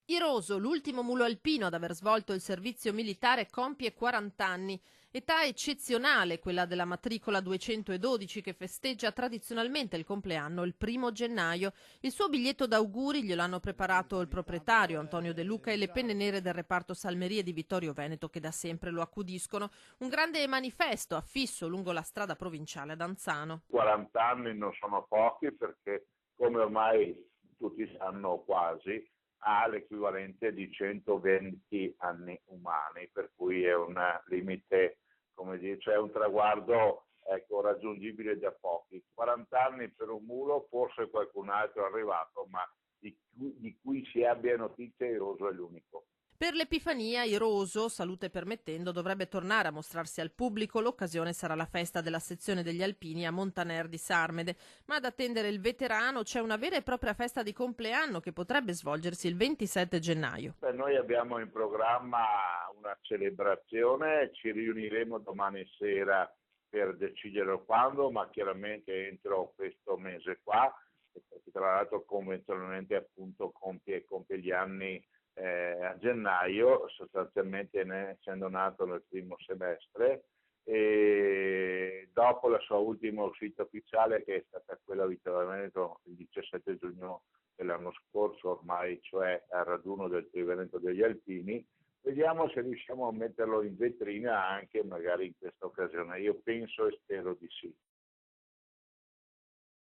Iroso, l'ultimo mulo alpino ad aver svolto il servizio militare, compie 40 anni. Età eccezionale quella della matricola 212 che festeggia tradizionalmente il compleanno il 1° gennaio. Il suo biglietto d'auguri glielo hanno preparato il proprietario Antonio De Luca e le penne nere del reparto Salmerie di Vittorio Veneto che da sempre lo accudiscono. Un grande manifesto affisso lungo la strada provinciale ad Anzano. 40 anni non sono pochi perché, come ormai tutti sanno quasi, ha l'equivalente di 120 anni umani, per cui è un limite, come dire, cioè un traguardo, ecco, raggiungibile da pochi. 40 anni per un mulo, forse qualcun altro è arrivato, ma di cui si abbia notizia Iroso è l'unico. Per l'Epifania, Iroso, salute permettendo, dovrebbe tornare a mostrarsi al pubblico. L'occasione sarà la festa della sezione degli Alpini a Montaner di Sarmede. Ma ad attendere il veterano c'è una vera e propria festa di compleanno che potrebbe svolgersi il 27 gennaio. Beh, noi abbiamo in programma una celebrazione, ci riuniremo domani sera per decidere quando, ma chiaramente entro questo mese qua, perché tra l'altro convenzionalmente appunto compie gli anni a gennaio, sostanzialmente essendo nato nel primo semestre, e dopo la sua ultima uscita ufficiale, che è stata quella a Vittorio Veneto il 17 giugno dell'anno scorso, ormai, cioè al raduno del Triveneto degli Alpini, vediamo se riusciamo a metterlo in vetrina anche magari in questa occasione. Io penso e spero di sì.